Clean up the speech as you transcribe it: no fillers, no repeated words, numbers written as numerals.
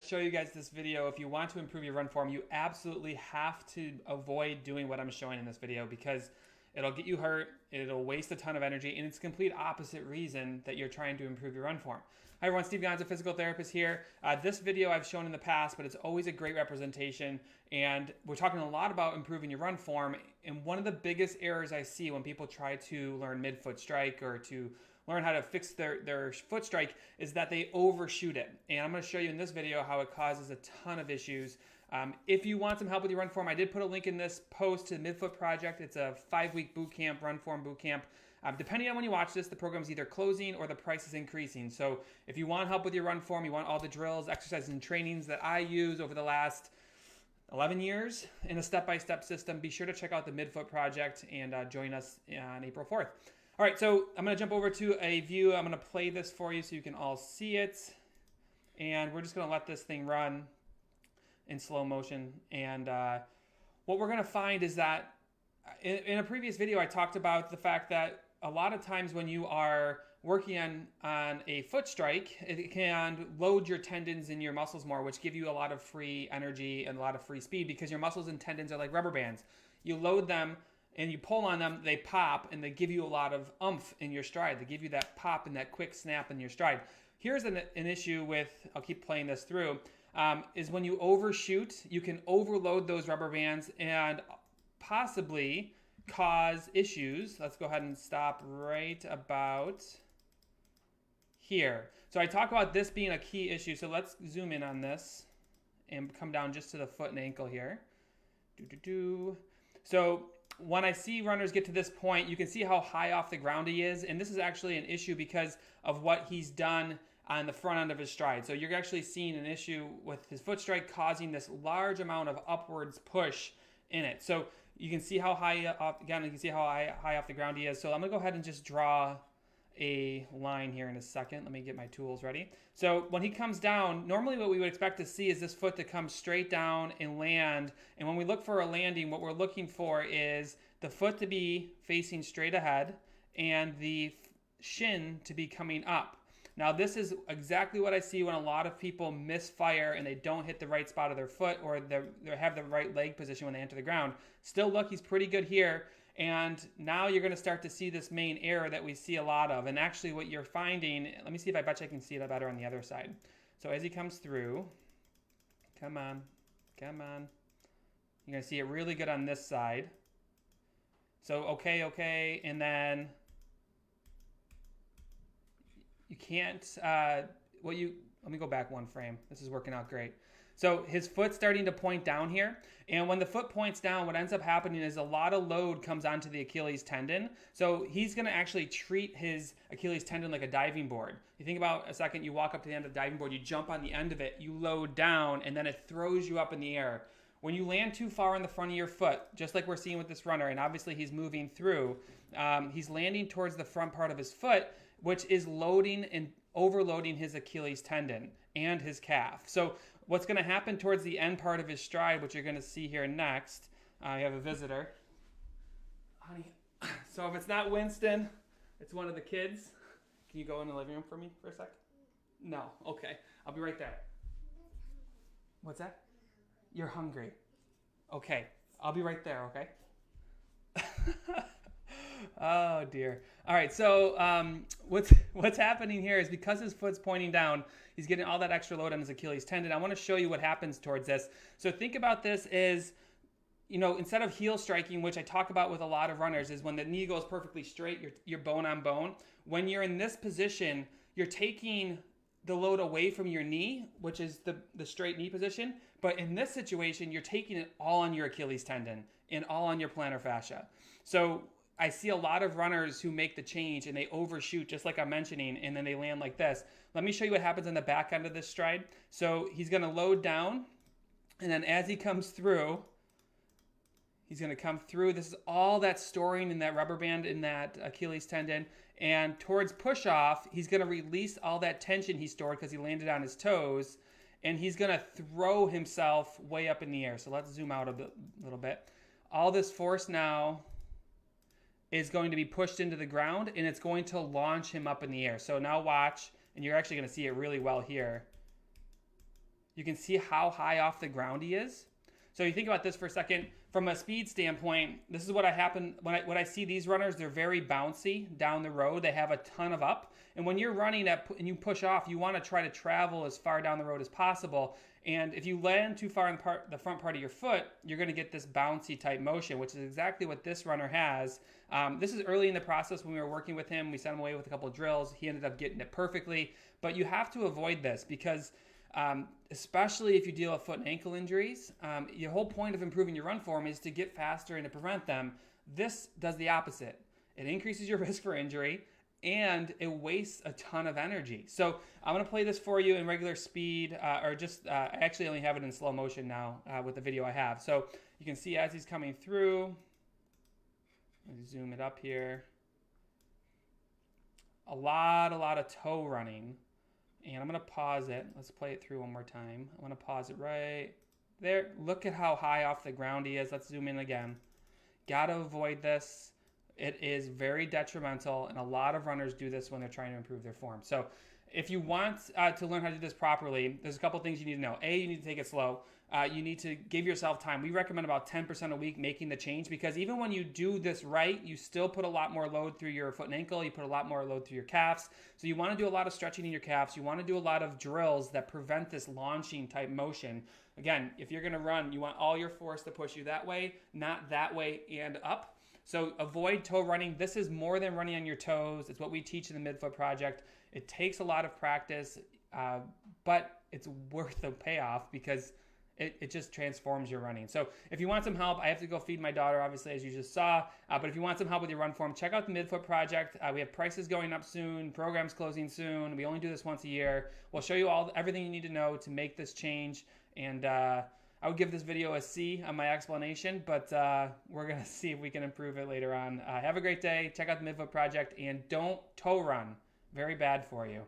Show you guys this video. If you want to improve your run form, you absolutely have to avoid doing what I'm showing in this video because it'll get you hurt, it'll waste a ton of energy, and it's a complete opposite reason that you're trying to improve your run form. Hi everyone, Steve Gonza, physical therapist here. This video I've shown in the past, but it's always a great representation, and we're talking a lot about improving your run form, and one of the biggest errors I see when people try to learn midfoot strike or to learn how to fix their foot strike is that they overshoot it. And I'm going to show you in this video how it causes a ton of issues. If you want some help with your run form, I did put a link in this post to the Midfoot project. It's a 5-week boot camp, run form boot camp. Depending on when you watch this, the program's either closing or the price is increasing. So if you want help with your run form, you want all the drills, exercises, and trainings that I use over the last 11 years in a step-by-step system, be sure to check out the Midfoot project and join us on April 4th. All right, so I'm going to jump over to a view. I'm going to play this for you so you can all see it. And we're just going to let this thing run in slow motion. And what we're going to find is that in a previous video, I talked about the fact that a lot of times when you are working on a foot strike, it can load your tendons and your muscles more, which give you a lot of free energy and a lot of free speed because your muscles and tendons are like rubber bands. You load them and you pull on them, they pop, and they give you a lot of oomph in your stride. They give you that pop and that quick snap in your stride. Here's an issue with, I'll keep playing this through, is when you overshoot, you can overload those rubber bands and possibly cause issues. Let's go ahead and stop right about here. So I talk about this being a key issue. So let's zoom in on this and come down just to the foot and ankle here. So when I see runners get to this point, you can see how high off the ground he is. And this is actually an issue because of what he's done on the front end of his stride. So you're actually seeing an issue with his foot strike causing this large amount of upwards push in it. So you can see how high off, again, you can see how high off the ground he is. So I'm gonna go ahead and just draw a line here in a second. Let me get my tools ready. So when he comes down, normally what we would expect to see is this foot to come straight down and land. And when we look for a landing, what we're looking for is the foot to be facing straight ahead and the shin to be coming up. Now this is exactly what I see when a lot of people misfire and they don't hit the right spot of their foot or they have the right leg position when they enter the ground. Still look, he's pretty good here. And now you're going to start to see this main error that we see a lot of. And actually what you're finding, let me see if I bet you I can see it better on the other side. So as he comes through, come on. You're going to see it really good on this side. So okay. And then you can't, let me go back one frame. This is working out great. So his foot's starting to point down here. And when the foot points down, what ends up happening is a lot of load comes onto the Achilles tendon. So he's going to actually treat his Achilles tendon like a diving board. You think about a second, you walk up to the end of the diving board, you jump on the end of it, you load down, and then it throws you up in the air. When you land too far in the front of your foot, just like we're seeing with this runner, and obviously he's moving through, he's landing towards the front part of his foot, which is loading and overloading his Achilles tendon and his calf. So what's going to happen towards the end part of his stride, which you're going to see here next, you have a visitor. Honey, so if it's not Winston, it's one of the kids. Can you go in the living room for me for a sec? No, okay. I'll be right there. What's that? You're hungry. Okay, I'll be right there, okay? Oh dear. All right, so what's happening here is because his foot's pointing down, he's getting all that extra load on his Achilles tendon. I want to show you what happens towards this. So think about this as, instead of heel striking, which I talk about with a lot of runners, is when the knee goes perfectly straight, you're bone on bone. When you're in this position, you're taking the load away from your knee, which is the straight knee position. But in this situation, you're taking it all on your Achilles tendon and all on your plantar fascia. So I see a lot of runners who make the change and they overshoot, just like I'm mentioning, and then they land like this. Let me show you what happens on the back end of this stride. So he's going to load down, and then as he comes through, he's going to come through. This is all that storing in that rubber band in that Achilles tendon. And towards push-off, he's going to release all that tension he stored because he landed on his toes, and he's going to throw himself way up in the air. So let's zoom out a little bit. All this force now is going to be pushed into the ground, and it's going to launch him up in the air. So now watch, and you're actually going to see it really well here. You can see how high off the ground he is. So you think about this for a second. From a speed standpoint, this is what happen when I see these runners. They're very bouncy down the road. They have a ton of up. And when you're running and you push off, you want to try to travel as far down the road as possible. And if you land too far in the front part of your foot, you're going to get this bouncy type motion, which is exactly what this runner has. This is early in the process when we were working with him. We sent him away with a couple of drills. He ended up getting it perfectly. But you have to avoid this because especially if you deal with foot and ankle injuries, your whole point of improving your run form is to get faster and to prevent them. This does the opposite. It increases your risk for injury and it wastes a ton of energy. So I'm going to play this for you in regular speed or just I actually only have it in slow motion now with the video I have. So you can see as he's coming through, let me zoom it up here. A lot of toe running. And I'm going to pause it. Let's play it through one more time. I'm going to pause it right there. Look at how high off the ground he is. Let's zoom in again. Got to avoid this. It is very detrimental, and a lot of runners do this when they're trying to improve their form. So if you want to learn how to do this properly, there's a couple things you need to know. A, you need to take it slow. You need to give yourself time. We recommend about 10% a week making the change because even when you do this right, you still put a lot more load through your foot and ankle. You put a lot more load through your calves. So you want to do a lot of stretching in your calves. You want to do a lot of drills that prevent this launching type motion. Again, if you're going to run, you want all your force to push you that way, not that way and up. So avoid toe running. This is more than running on your toes. It's what we teach in the Midfoot Project. It takes a lot of practice, but it's worth the payoff because it just transforms your running. So if you want some help, I have to go feed my daughter, obviously, as you just saw. But if you want some help with your run form, check out the Midfoot Project. We have prices going up soon, programs closing soon. We only do this once a year. We'll show you everything you need to know to make this change. And I would give this video a C on my explanation, but we're going to see if we can improve it later on. Have a great day. Check out the Midfoot Project, and don't toe run. Very bad for you.